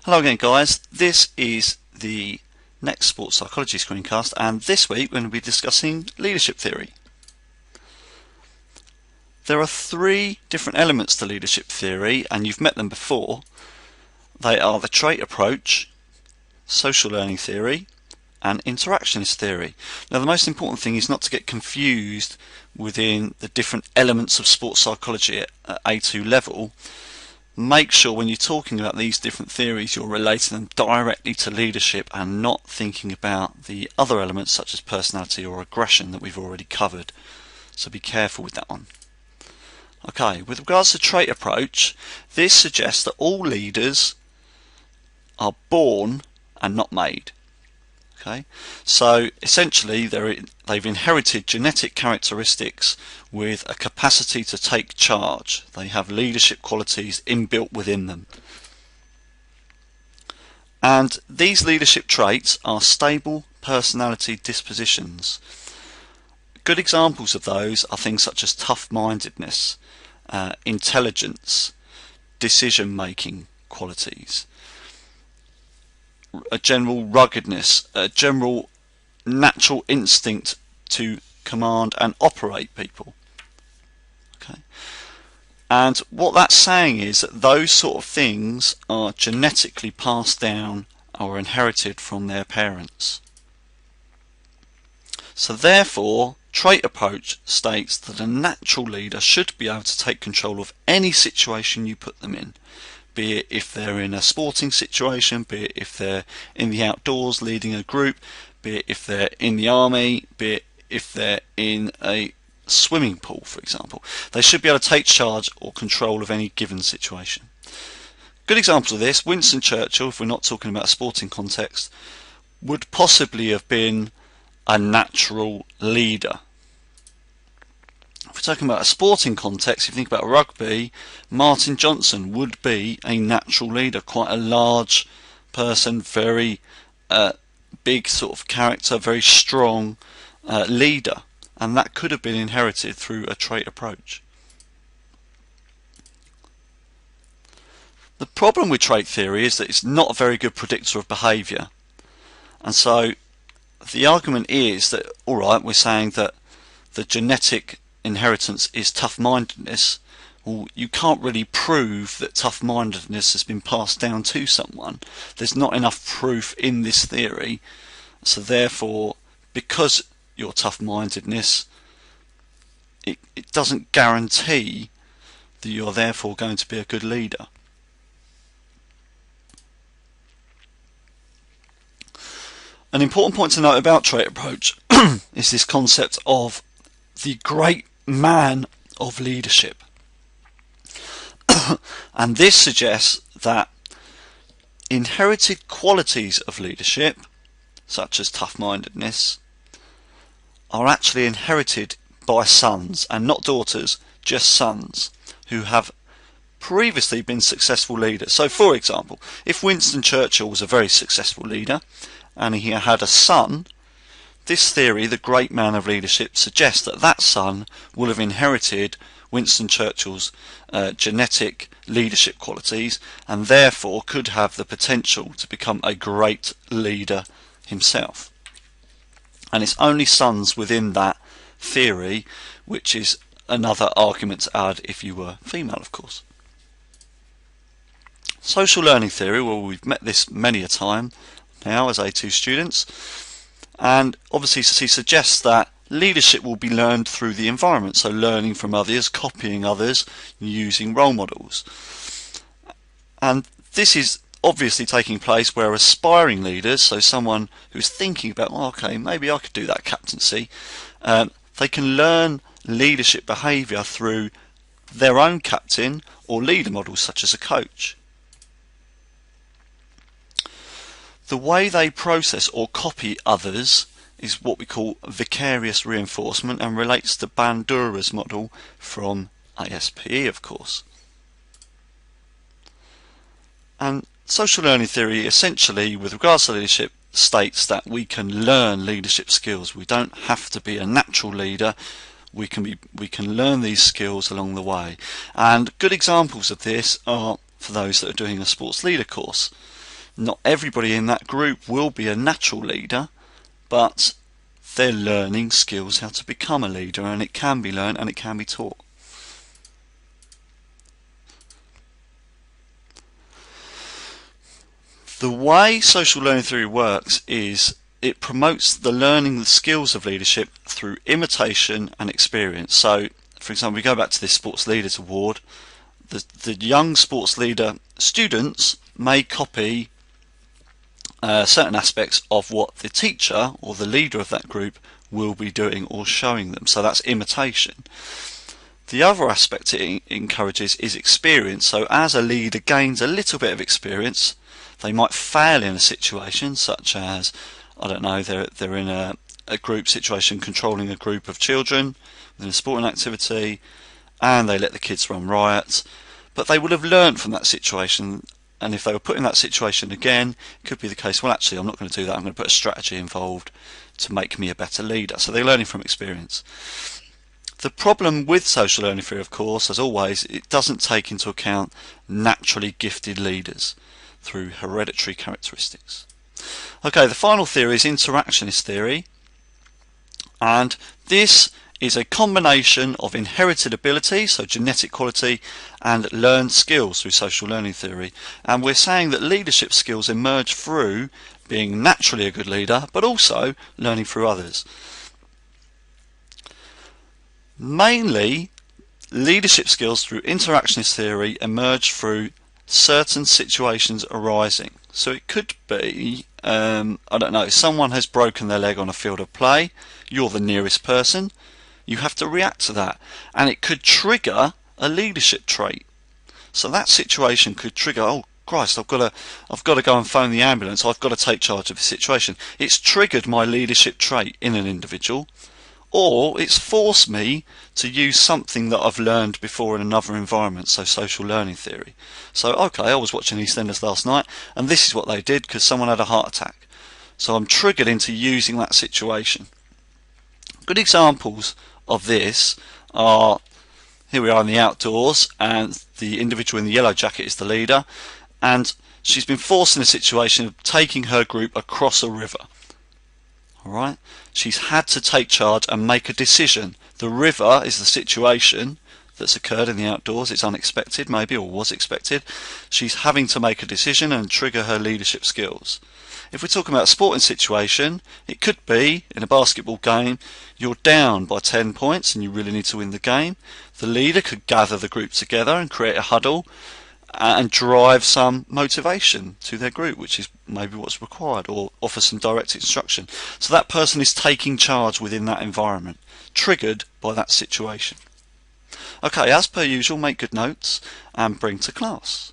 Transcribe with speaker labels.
Speaker 1: Hello again guys, this is the next sports psychology screencast, and this week we're going to be discussing leadership theory. There are three different elements to leadership theory, and you've met them before. They are the trait approach, social learning theory, and interactionist theory. Now the most important thing is not to get confused within the different elements of sports psychology at A2 level. Make sure when you're talking about these different theories you're relating them directly to leadership and not thinking about the other elements such as personality or aggression that we've already covered. So be careful with that one. Okay, with regards to trait approach, this suggests that all leaders are born and not made. Okay, so essentially they've inherited genetic characteristics with a capacity to take charge. They have leadership qualities inbuilt within them. And these leadership traits are stable personality dispositions. Good examples of those are things such as tough-mindedness, intelligence, decision-making qualities, a general ruggedness, a general natural instinct to command and operate people. Okay, and what that's saying is that those sort of things are genetically passed down or inherited from their parents. So therefore, trait approach states that a natural leader should be able to take control of any situation you put them in. Be it if they're in a sporting situation, be it if they're in the outdoors leading a group, be it if they're in the army, be it if they're in a swimming pool, for example. They should be able to take charge or control of any given situation. Good examples of this, Winston Churchill, if we're not talking about a sporting context, would possibly have been a natural leader. If we're talking about a sporting context, if you think about rugby, Martin Johnson would be a natural leader, quite a large person, very big sort of character, very strong leader, and that could have been inherited through a trait approach. The problem with trait theory is that it's not a very good predictor of behaviour, and so the argument is that, alright, we're saying that the genetic inheritance is tough-mindedness. Well, you can't really prove that tough-mindedness has been passed down to someone. There's not enough proof in this theory, so therefore, because your tough-mindedness, it doesn't guarantee that you're therefore going to be a good leader. An important point to note about trait approach is this concept of the great man of leadership. And this suggests that inherited qualities of leadership, such as tough-mindedness, are actually inherited by sons and not daughters, just sons who have previously been successful leaders. So for example, if Winston Churchill was a very successful leader and he had a son, this theory, the great man of leadership, suggests that that son will have inherited Winston Churchill's genetic leadership qualities and therefore could have the potential to become a great leader himself. And it's only sons within that theory, which is another argument to add if you were female, of course. Social learning theory, well, we've met this many a time now as A2 students, and obviously he suggests that leadership will be learned through the environment, so learning from others, copying others, using role models. And this is obviously taking place where aspiring leaders, so someone who's thinking about, well, okay, maybe I could do that captaincy, they can learn leadership behaviour through their own captain or leader models such as a coach. The way they process or copy others is what we call vicarious reinforcement and relates to Bandura's model from ASPE, of course. And social learning theory essentially, with regards to leadership, states that we can learn leadership skills. We don't have to be a natural leader. We can learn these skills along the way. And good examples of this are for those that are doing a sports leader course. Not everybody in that group will be a natural leader, but they're learning skills how to become a leader, and it can be learned and it can be taught. The way social learning theory works is it promotes the learning the skills of leadership through imitation and experience. So, for example, we go back to this Sports Leaders Award. The young sports leader students may copy certain aspects of what the teacher or the leader of that group will be doing or showing them. So that's imitation. The other aspect it encourages is experience. So as a leader gains a little bit of experience, they might fail in a situation such as, I don't know, they're in a group situation controlling a group of children within a sporting activity, and they let the kids run riot. But they would have learned from that situation, and if they were put in that situation again, it could be the case, well, actually, I'm not going to do that. I'm going to put a strategy involved to make me a better leader. So they're learning from experience. The problem with social learning theory, of course, as always, it doesn't take into account naturally gifted leaders through hereditary characteristics. Okay, the final theory is interactionist theory, and this is a combination of inherited ability, so genetic quality, and learned skills through social learning theory. And we're saying that leadership skills emerge through being naturally a good leader, but also learning through others. Mainly, leadership skills through interactionist theory emerge through certain situations arising. So it could be, I don't know, someone has broken their leg on a field of play, you're the nearest person, you have to react to that, and it could trigger a leadership trait. So that situation could trigger, oh Christ, I've got to go and phone the ambulance, I've got to take charge of the situation. It's triggered my leadership trait in an individual, or it's forced me to use something that I've learned before in another environment, so social learning theory. So, okay, I was watching EastEnders last night, and this is what they did because someone had a heart attack. So I'm triggered into using that situation. Good examples of this are, here we are in the outdoors, and the individual in the yellow jacket is the leader, and she's been forced in a situation of taking her group across a river. Alright, she's had to take charge and make a decision. The river is the situation that's occurred in the outdoors. It's unexpected, maybe, or was expected. She's having to make a decision and trigger her leadership skills. If we're talking about a sporting situation, it could be, in a basketball game, you're down by 10 points and you really need to win the game. The leader could gather the group together and create a huddle and drive some motivation to their group, which is maybe what's required, or offer some direct instruction. So that person is taking charge within that environment, triggered by that situation. Okay, as per usual, make good notes and bring to class.